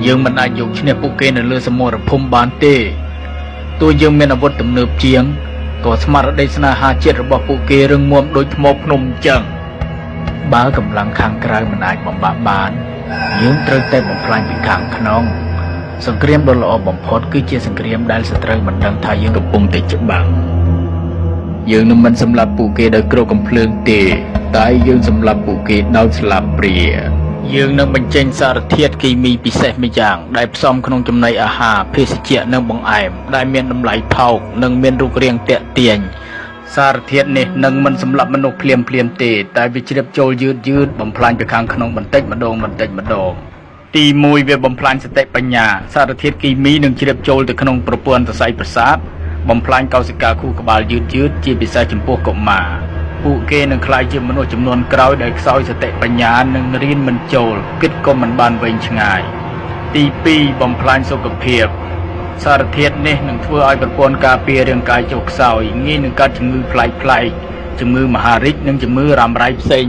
យើងមិនអាចយកឈ្នះពួកគេនៅលើសមរភូមិបានទេទោះយើងមានអាវុធទំនើបជាងក៏ស្មារតីស្នេហាជាតិរបស់ពួកគេរឹងមាំដូចថ្មភ្នំអញ្ចឹងបើកម្លាំងខាងក្រៅមិនអាចបំបាក់បានយើងត្រូវតែបំផ្លាញពីខាងក្នុងសង្គ្រាមដ៏ល្អបំផុតគឺជាសង្គ្រាមដែលសត្រូវមិនដឹងថាយើងកំពុងតែច្បាំងយើងនឹងមិនសម្លាប់ពួកគេដោយគ្រោះកំភ្លើងទេតែយើងសម្លាប់ពួកគេដោយស្លាបព្រាយើងនឹងបញ្ចេញសារធាតុគីមីពិសេសម្យ៉ាងដែលផ្សំក្នុងចំណីអាហារភេសជ្ជៈនិងបង្អែមដែលមានតម្លៃថោកនិងមានរូបរាងទាក់ទាញសារធាតុនេះនឹងមិនសម្លាប់មនុស្សភ្លាមទេតែវាជ្រាបចូលយឺតបំផ្លាញទៅខាងក្នុងបន្តិចម្ដងទី1វាបំផ្លាញសតិបញ្ញាសារធាតុគីមីនឹងជ្រាបចូលទៅក្នុងប្រព័ន្ធសរសៃប្រសាទបំផ្លាញកោសិកាខួរក្បាលយឺតជាពិសេសចំពោះកុមារពួកគេនឹងក្លាយជាមនុស្សចំនួនក្រោយដែលខ្សោយសតិបញ្ញានិងរៀនមិនចូលគិតក៏មិនបានវែងឆ្ងាយទី2បំផ្លាញសុខភាពសារធាតុនេះនឹងធ្វើឲ្យប្រព័ន្ធការពាររាងកាយចុះខ្សោយងាយនឹងកើតជំងឺប្លែកជំងឺមហារីកនិងជំងឺរ៉ាំរ៉ៃផ្សេង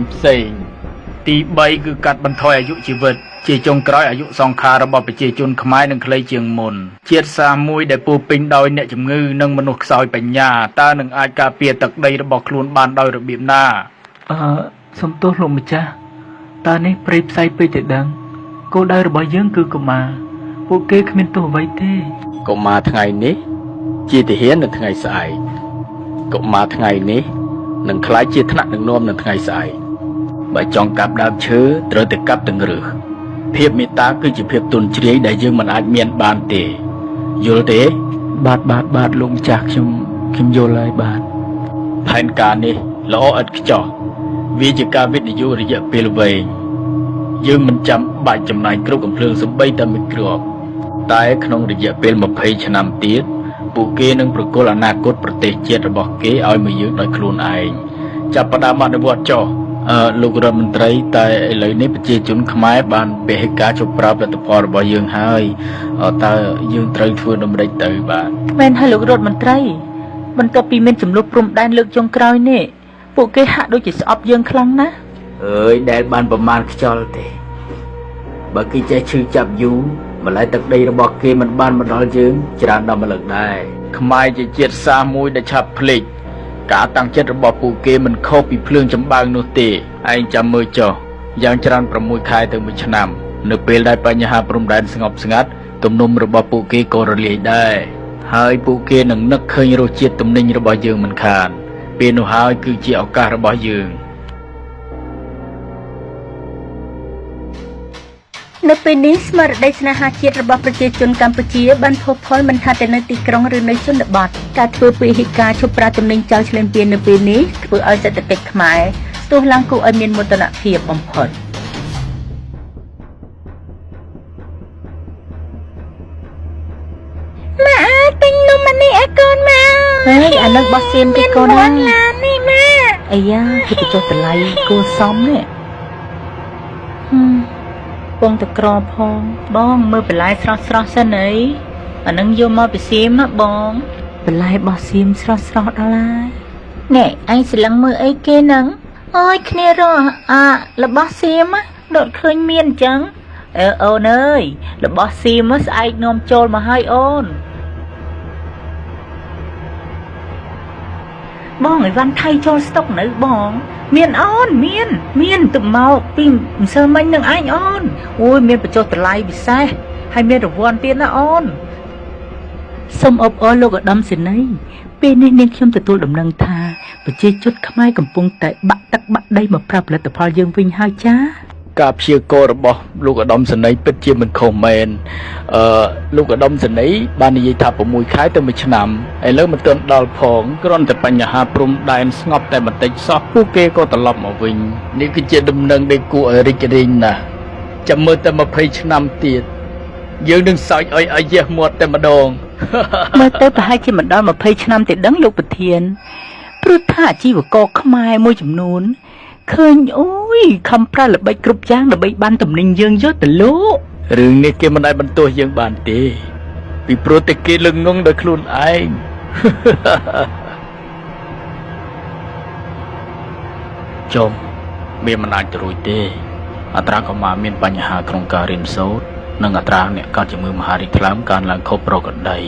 ទី3គឺកាត់បន្ថយអាយុជីវិតជាចុងក្រោយអាយុសង្ខាររបស់ប្រជាជនខ្មែរនឹងខ្លីជាងមុនជាតិសាសន៍មួយដែលពោរពេញដោយអ្នកជំងឺនិងមនុស្សខ្សោយបញ្ញាតើនឹងអាចការពារទឹកដីរបស់ខ្លួនបានដោយរបៀបណាសំទោសលោកម្ចាស់តើនេះព្រៃផ្សៃពេកទៅដឹងគោលដៅរបស់យើងគឺកុមារពួកគេគ្មានទោសអ្វីទេកុមារថ្ងៃនេះជាទាហាននៅថ្ងៃស្អែកកុមារថ្ងៃនេះនឹងក្លាយជាថ្នាក់ដឹកនាំនៅថ្ងៃស្អែកបើចង់កាប់ដើមឈើត្រូវតែកាប់ទាំងឫសភាពមេត្តាគឺជាភាពទន់ជ្រាយដែលយើងមិនអាចមានបានទេយល់ទេបាទលោកម្ចាស់ខ្ញុំយល់ហើយបាទផែនការនេះល្អឥតខ្ចោះវាជាការវិនិយោគរយៈពេលវែងយើងមិនចាំបាច់ចំណាយគ្រប់កំភ្លើងសំបីតែមួយគ្រាប់តែក្នុងរយៈពេល20ឆ្នាំទៀតពួកគេនឹងប្រគល់អនាគតប្រទេសជាតិរបស់គេឲ្យមកយើងដោយខ្លួនឯងចាប់ផ្ដើមអនុវត្តចុះលោករដ្ឋមន្ត្រីតែឥឡូវនេះប្រជាជនខ្មែរបានពហិការជប់ប្រាប់លទ្ធផលរបស់យើងហើយតើយើងត្រូវធ្វើដូចម្តេចទៅបាទមែនហើយលោករដ្ឋមន្ត្រីបន្ទាប់ពីមានចំនួនព្រំដែនលើកចុងក្រោយនេះពួកគេហាក់ដូចជាស្អប់យើងខ្លាំងណាស់ដែលបានប្រមាណខ្យល់ទេបើគេចេះឈឺចាប់យូរម្ល៉េះទឹកដីរបស់គេមិនបានមកដល់យើងច្រើនដល់ម្លឹងដែរខ្មែរជាជាតិសាសន៍មួយដែលឆាប់ភ្លេចការតាំងចិត្តរបស់ពួកគេមិនខុសពីភ្លើងចម្បាំងនោះទេឯងចាំមើលចុះយ៉ាងច្រើន6ខែទៅ1ឆ្នាំនៅពេលដែលបញ្ហាព្រំដែនស្ងប់ស្ងាត់ទំនុំរបស់ពួកគេក៏រលាយដែរហើយពួកគេនឹងនឹកឃើញរសជាតិទំនិញរបស់យើងមិនខានពេលនោះហើយគឺជាឱកាសរបស់យើងនៅពេលនេះស្មារតីស្នេហាជាតិរបស់ប្រជាជនកម្ពុជាបានផុសផុលមិនថាតែនៅទីក្រុងឬនៅជនបទការធ្វើពហិការឈប់ប្រាទំនិញចោលឈ្លានពាននៅពេលនេះធ្វើឲ្យសេដ្ឋកិច្ចខ្មែរស្ទុះឡើងគួរឲ្យមានមោទនភាពបំផុតម៉ាទិញនំអានេះឲ្យកូនមកអានឹងបោះសៀមទីកូនណានេះម៉ាអាយ៉ាគេទៅចុះតម្លៃគួរសមនេះពងតក្រផងបងមើលបន្លែស្រស់សិនអីអានឹងយកមកពីសៀមណាបងបន្លែបោះសៀមស្រស់ដល់ហើយណែឯងស្លឹងមើលអីគេហ្នឹងអើយគ្នារករបស់សៀមដកឃើញមានអញ្ចឹងអូនអើយរបស់សៀមស្អែកនាំចូលមកឲ្យអូនបងឲ្យវ៉ាន់ថៃចូលស្តុកនៅបងមានអូនមានទៅមកពីម្សិលមិញនឹងឯងអូនអូយមានបញ្ចុះតម្លៃពិសេសហើយមានរង្វាន់ទៀតណាអូនសូមអបអរលោកឧត្តមសេនីយ៍ពេលនេះនាងខ្ញុំទទួលដំណឹងថាប្រជាជនខ្មែរកំពុងតែបាក់ទឹកបាក់ដីមកប្រាប់ផលិតផលយើងវិញហើយចាការព្យាករណ៍របស់លោកឧត្តមសេនីយ៍ពិតជាមិនខុសមែនលោកឧត្តមសេនីយ៍បាននិយាយថា6ខែទៅ1ឆ្នាំឥឡូវមិនទាន់ដល់ផងគ្រាន់តែបញ្ហាព្រំដែនស្ងប់តែបន្តិចសោះពួកគេក៏ត្រឡប់មកវិញនេះគឺជាដំណឹងដែលគួរឲ្យរីករាយណាស់ចាំមើលតែ20ឆ្នាំទៀតយើងនឹងសើចឲ្យអាយះមាត់តែម្ដងមើលទៅប្រហែលជាមិនដល់20ឆ្នាំទេដឹងលោកប្រធានព្រោះថាអាជីវករខ្មែរមួយចំនួនឃើញអូយខំប្រើល្បិចគ្រប់យ៉ាងដើម្បីបានតំណែងយើងយកទៅលោករឿងនេះគេមិនអាចបន្ទោសយើងបានទេពីព្រោះតែគេលឹងងងដោយខ្លួនឯងចុំវាមិនអាចទៅរួចទេអត្រាកុមារមានបញ្ហាក្នុងការរៀនសូត្រ និងអត្រាអ្នកកើតជំងឺមហារីកថ្លើមកើនឡើងខុសប្រក្រតី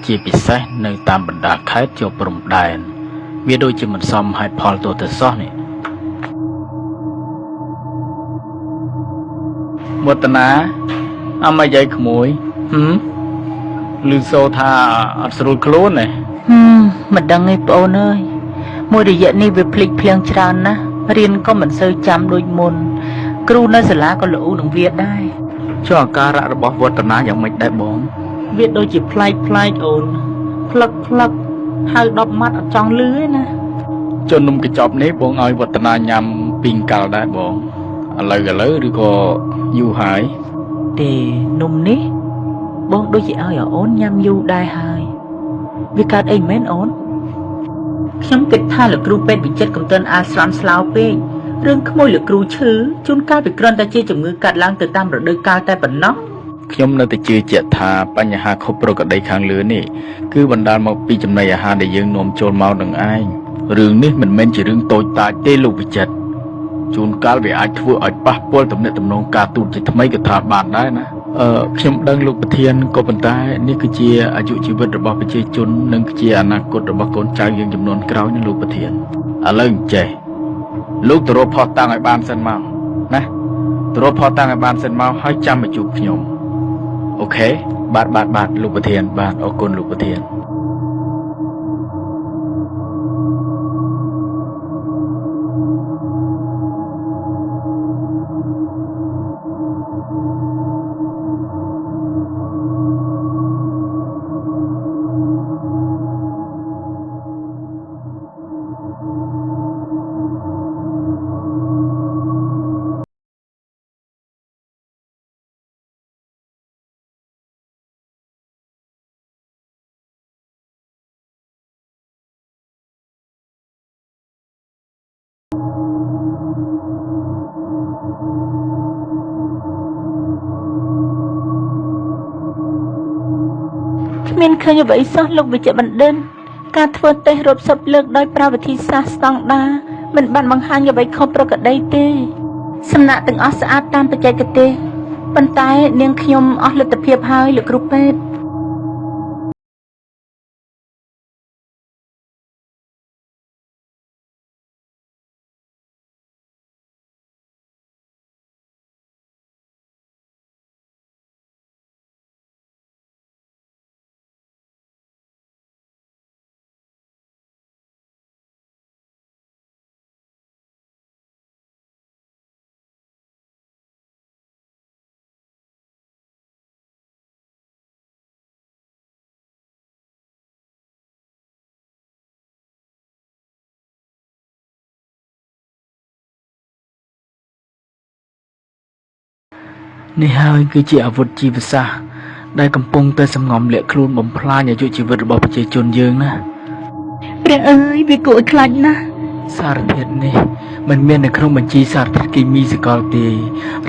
ជាពិសេសនៅតាមបណ្ដាខេត្តជាប់ព្រំដែនវាដូចជាមិនសមហេតុផលទោះទៅសោះនេះវឌ្ឍនាអមយាយក្មួយឮសូរថាអត់ស្រួលខ្លួនទេមិនដឹងទេប្អូនអើយមួយរយៈនេះវាភ្លេចភ្លាំងច្រើនណាស់រៀនក៏មិនសូវចាំដូចមុនគ្រូនៅសាលាក៏ល្អូនឹងវាដែរចុះអាការៈរបស់វឌ្ឍនាយ៉ាងម៉េចដែរបងវាដូចជាប្លែកអូនផ្លឹកហៅ10ម៉ាត់អត់ចង់លឺទេណាចុះនំកញ្ចប់នេះបងឲ្យវឌ្ឍនាញ៉ាំពីងកាល់ដែរបងឥឡូវឬក៏យូរហើយទេនំនេះបងដូចជាឲ្យអូនញ៉ាំយូរដែរហើយវាកើតអីមែនអូនខ្ញុំគិតថាលោកគ្រូពេទ្យវិចិត្រកំទិនអាស្រន់ស្លោពេករឿងក្មួយលោកគ្រូឈឺជួនកាលវាគ្រាន់តែជាជំងឺកាត់ឡើងទៅតាមរដូវកាលតែប៉ុណ្ណោះខ្ញុំនៅតែជឿជាក់ថាបញ្ហាខុសប្រក្រតីខាងលើនេះគឺបណ្ដាលមកពីចំណីអាហារដែលយើងនាំចូលមកនឹងឯងរឿងនេះមិនមែនជារឿងតូចតាចទេលោកវិចិត្រជួនកាលវាអាចធ្វើឲ្យប៉ះពាល់ទំនាក់ទំនងការទូតជាថ្មីក៏ថាបានដែរណាខ្ញុំដឹងលោកប្រធានក៏ប៉ុន្តែនេះគឺជាអាយុជីវិតរបស់ប្រជាជននិងជាអនាគតរបស់កូនចៅយើងចំនួនក្រោយណាលោកប្រធានឥឡូវអញ្ចេះលោកទៅរកផុសតាំងឲ្យបានសិនមកណាទៅរកផុសតាំងឲ្យបានសិនមកហើយចាំមកជួបខ្ញុំអូខេបាទលោកប្រធានបាទអរគុណលោកប្រធានមានឃើញអ្វីសោះលោកវិជ្ជបណ្ឌិតការធ្វើតេស្តរាប់សិបលើកដោយប្រើវិធីសាស្ត្រស្តង់ដារមិនបានបង្ហាញអ្វីខុសប្រក្រតីទេសំណាក់ទាំងអស់ស្អាតតាមបច្ចេកទេសប៉ុន្តែនាងខ្ញុំអស់លទ្ធភាពហើយលោកគ្រូពេទ្យនេះហើយគឺជាអាវុធជីវសាស្ត្រដែលកំពុងតែសម្ងំលាក់ខ្លួនបំផ្លាញអាយុជីវិតរបស់ប្រជាជនយើងណាព្រះអើយវាគួរឲ្យខ្លាចណាស់សារធាតុនេះមិនមាននៅក្នុងបញ្ជីសារធាតុគីមីសកលទេ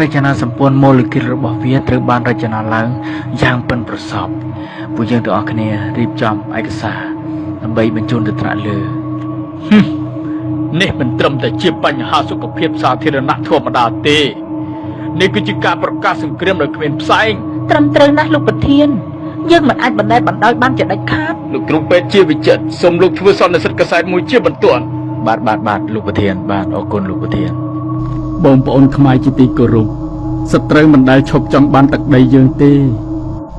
រចនាសម្ព័ន្ធម៉ូលេគុលរបស់វាត្រូវបានរចនាឡើងយ៉ាងប៉ិនប្រសប់ពួកយើងទាំងអស់គ្នារៀបចំឯកសារដើម្បីបញ្ជូនទៅថ្នាក់លើនេះមិនត្រឹមតែជាបញ្ហាសុខភាពសាធារណៈធម្មតាទេនេះគឺជាការប្រកាសសង្គ្រាមដោយគ្មានផ្សែងត្រឹមត្រូវណាស់លោកប្រធានយើងមិនអាចបណ្តែតបណ្ដោយបានជាដាច់ខាតលោកគ្រូពេទ្យជាវិចិត្រសូមលោកធ្វើសន្និសីទកសែតមួយជាបន្ទាន់បាទលោកប្រធានបាទអរគុណលោកប្រធានបងប្អូនខ្មែរជាទីគោរពសត្រូវមិនដែលឈប់ចង់បានទឹកដីយើងទេ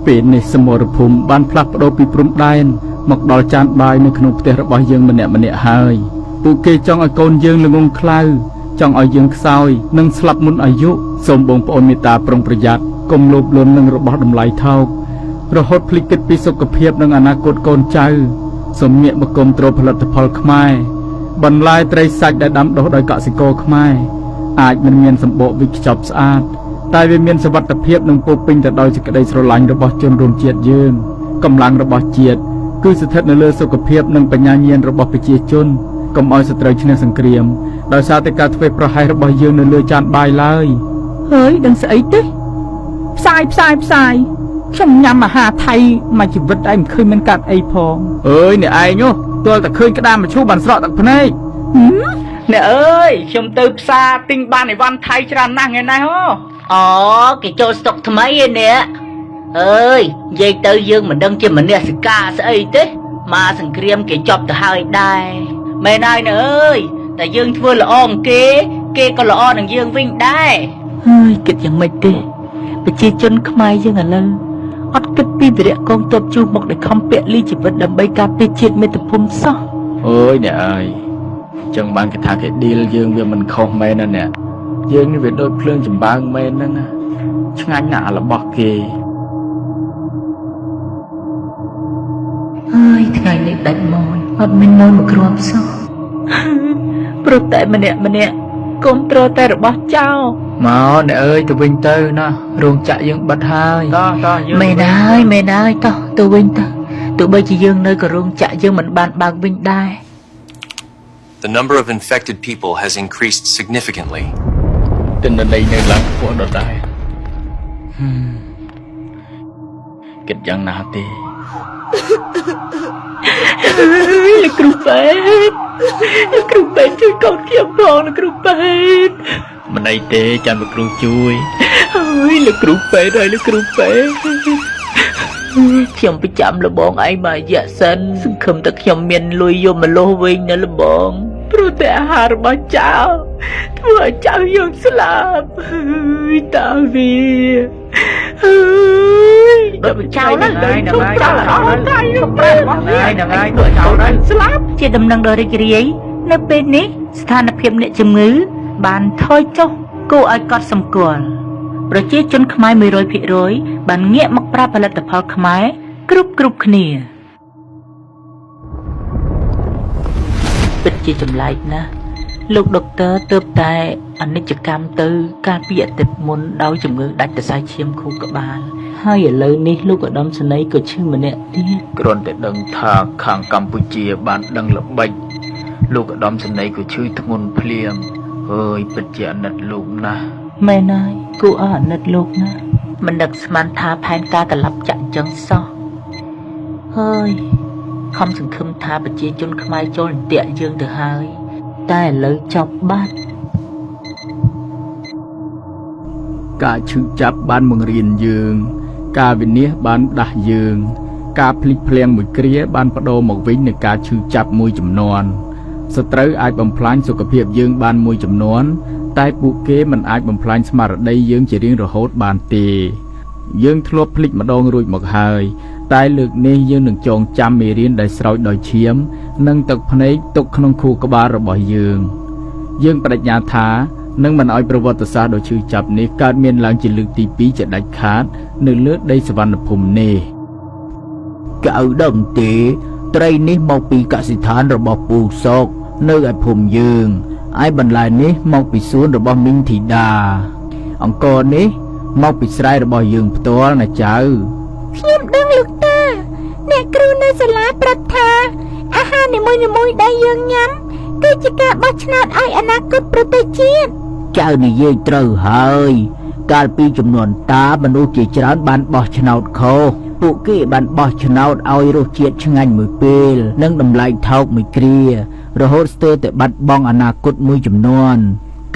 ពេលនេះសមរភូមិបានផ្លាស់ប្ដូរពីព្រំដែនមកដល់ចានបាយនៅក្នុងផ្ទះរបស់យើងម្នាក់ហើយពួកគេចង់ឲ្យកូនយើងល្ងងខ្លៅចង់ឲ្យយើងខ្សោយនិងស្លាប់មុនអាយុសូមបងប្អូនមេត្តាប្រុងប្រយ័ត្នកុំលោភលន់នឹងរបស់តម្លៃថោករហូតភ្លេចគិតពីសុខភាពនិងអនាគតកូនចៅសូមងាកមកគាំទ្រផលិតផលខ្មែរបន្លែត្រីសាច់ដែលដាំដុះដោយកសិករខ្មែរអាចមិនមានសម្បកវិខ្ចប់ស្អាតតែវាមានសុវត្ថិភាពនិងពោពេញទៅដោយសេចក្តីស្រឡាញ់របស់ជនរួមជាតិយើងកម្លាំងរបស់ជាតិគឺស្ថិតនៅលើសុខភាពនិងបញ្ញាញាណរបស់ប្រជាជនកុំឲ្យសត្រូវឈ្នះសង្គ្រាមដោយសារតែការធ្វើប្រហែសរបស់យើងនៅលើចានបាយឡើយហើយដឹងស្អីទេផ្សាយខ្ញុំញ៉ាំអាហារថៃមួយជីវិតឯងមិនឃើញមានកាត់អីផងអើយនេះឯងទាល់តែឃើញក្តាមមឈូសបានស្រក់ទឹកភ្នែក nè ơiខ្ញុំទៅផ្សារទិញបានអីវ៉ាន់ថៃច្រើនណាស់ថ្ងៃនេះហ៎អូគេចូលស្តុកថ្មីឯនេះអើយនិយាយទៅយើងមិនដឹងជាមនសិការស្អីទេមកសង្គ្រាមគេចប់ទៅហើយដែរមែនហើយនើអើយតែយើងធ្វើល្អងគេក៏ល្អនឹងយើងវិញដែរហើយគិតយ៉ាងម៉េចទេប្រជាជនខ្មែរយើងឥឡូវអត់គិតពីវីរៈកងទ័ពជួបមកដែលខំពលីជីវិតដើម្បីការពារជាតិមាតុភូមិសោះអូយអ្នកអើយចឹងបានគេថាគេឌីលយើងវាមិនខុសមែនណាអ្នកយើងនេះវាដូចភ្លើងចម្បាំងមែនហ្នឹងណាឆ្ងាញ់ណាស់របស់គេហើយថ្ងៃនេះដាច់ម៉ួយអត់មានម៉ួយមកគ្រាប់សោះព្រោះតែម្នាក់គុំត្រតែរបស់ចៅមកអ្នកអើយទៅវិញទៅណារោងចក្រយើងបិទហើយតោះយើងមែនហើយតោះទៅវិញទៅទោះបីជាយើងនៅក៏រោងចក្រយើងមិនបានបើកវិញដែរ The number of infected people has increased significantly. ទិន្នន័យនៅឡើងខ្ពស់ដដែលគិតយ៉ាងណាទេលោកគ្រូពេទ្យជួយកូនខ្ញុំផងលោកគ្រូពេទ្យមិនអីទេចាំលោកគ្រូជួយហើយលោកគ្រូពេទ្យខ្ញុំប្រចាំលបងឯងមករយៈសិនសង្ឃឹមតែខ្ញុំមានលុយយកមកលោះវិញណាលបងព្រោះតែអាហាររបស់ចៅធ្វើឲ្យចៅយើងស្លាប់ហើយតាវាដល់ចៅហ្នឹងហ្នឹងហើយស្លាប់ជាដំណឹងដ៏រីករាយនៅពេលនេះស្ថានភាពអ្នកជំងឺបានថយចុះគួរឲ្យកត់សម្គាល់ប្រជាជនខ្មែរ 100% បានងាកមកប្រើផលិតផលខ្មែរគ្រប់គ្នាពិតជាចម្លែកណាស់លោកដុកទ័រទើបតែអនិច្ចកម្មទៅកាលពីអាទិត្យមុនដោយជំងឺដាច់សរសៃឈាមខួរក្បាលហើយឥឡូវនេះលោកឧត្តមសេនីយ៍ក៏ឈឺម្នាក់ទៀតគ្រាន់តែដឹងថាខាងកម្ពុជាបានដឹងល្បិចលោកឧត្តមសេនីយ៍ក៏ឈឺធ្ងន់ភ្លាមហើយពិតជាអាណិតលោកណាស់មែនហើយគួរអាណិតលោកណាស់មិននឹកស្មានថាផែនការកលាប់ចាក់ចឹងសោះហើយខំសង្ឃឹមថាប្រជាជនខ្មែរចូលអន្ទាក់យើងទៅហើយតែឥឡូវចប់បាត់ការឈឺចាប់បានបង្រៀនយើងការវិនិច្ឆ័យបានដាស់យើងការភ្លេចភ្លាំងមួយគ្រាបានបដូរមកវិញនូវការឈឺចាប់មួយចំនួនសត្រូវអាចបំផ្លាញសុខភាពយើងបានមួយចំនួនតែពួកគេមិនអាចបំផ្លាញស្មារតីយើងជារៀងរហូតបានទេយើងធ្លាប់ភ្លេចម្ដងរួចមកហើយតែលើកនេះយើងនឹងចងចាំមេរៀនដែលស្រោចដោយឈាមនិងទឹកភ្នែកទុកក្នុងខួរក្បាលរបស់យើងបដិញ្ញាថានឹងមិនឲ្យប្រវត្តិសាស្ត្រដ៏ឈឺចាប់នេះកើតមានឡើងជាលើកទី2ជាដាច់ខាតនៅលើដីសវណ្ណភូមិនេះកៅដឹងទេត្រីនេះមកពីកសិដ្ឋានរបស់ពូសុកនៅឯភូមិយើងឯបន្លែនេះមកពីសួនរបស់មីងធីតាអង្ករនេះមកពីស្រែរបស់យើងផ្ទាល់ណាចៅខ្ញុំដឹងលោកតាអ្នកគ្រូនៅសាលាប្រាប់ថាអាហារនីមួយៗដែលយើងញ៉ាំគឺជាការបោះឆ្នោតឲ្យអនាគតប្រទេសជាតិចៅនិយាយត្រូវហើយកាលពីចំនួនតាមនុស្សជាច្រើនបានបោះឆ្នោតខុសពួកគេបានបោះឆ្នោតឲ្យរសជាតិឆ្ងាញ់មួយពេលនិងតម្លៃថោកមួយគ្រារហូតស្ទើរតែបាត់បង់អនាគតមួយចំនួន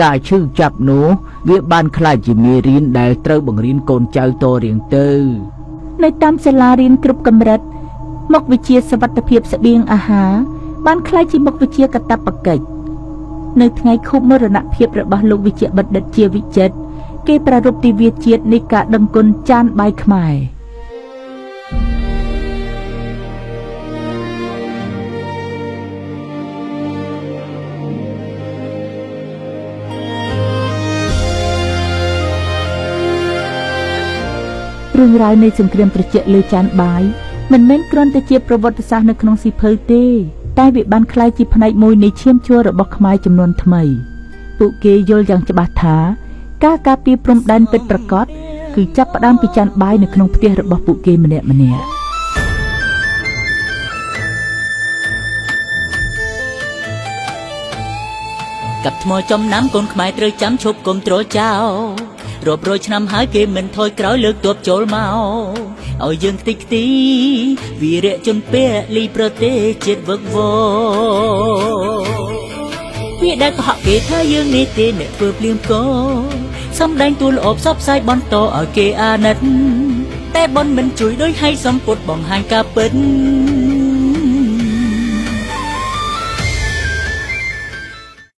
ការឈឺចាប់នោះវាបានក្លាយជាមេរៀនដែលត្រូវបង្រៀនកូនចៅតរៀងទៅនៅតាមសាលារៀនគ្រប់កម្រិតមុខវិជ្ជាសុវត្ថិភាពស្បៀងអាហារបានក្លាយជាមុខវិជ្ជាកាតព្វកិច្ចនៅថ្ងៃខួបមរណភាពរបស់លោកវិជ្ជបណ្ឌិតជាវិចិត្រគេប្រារព្ធទិវាជាតិនៃការដឹងគុណចានបាយខ្មែររឿងរ៉ាវនៃសង្គ្រាមត្រជាក់លើចានបាយមិនមែនគ្រាន់តែជាប្រវត្តិសាស្ត្រនៅក្នុងសៀវភៅទេតែវាបានក្លាយជាផ្នែកមួយនៃឈាមជ័ររបស់ខ្មែរចំនួនថ្មីពួកគេយល់យ៉ាងច្បាស់ថាការការពារព្រំដែនពិតប្រាកដគឺចាប់ផ្ដើមពីចានបាយនៅក្នុងផ្ទះរបស់ពួកគេម្នាក់กับថ្មចំណាំកូនខ្មែរត្រូវចាំឈប់គុំទ្រចោលរាប់រយឆ្នាំហើយគេមិនថយក្រោយលើកទ័ពចូលមកឲ្យយើងខ្ទេចខ្ទីវីរៈជនពលីប្រទេសជាតិវឹកវរវ ពាក្យដែលកុហកគេថាយើងនេះទេអ្នកធ្វើភ្លាមកសំដែងតួល្អផ្សព្វផ្សាយបន្តឲ្យគេអាណិតតែបនមិនជួយដោយឲ្យសម្ពុតបង្ហាញការពិត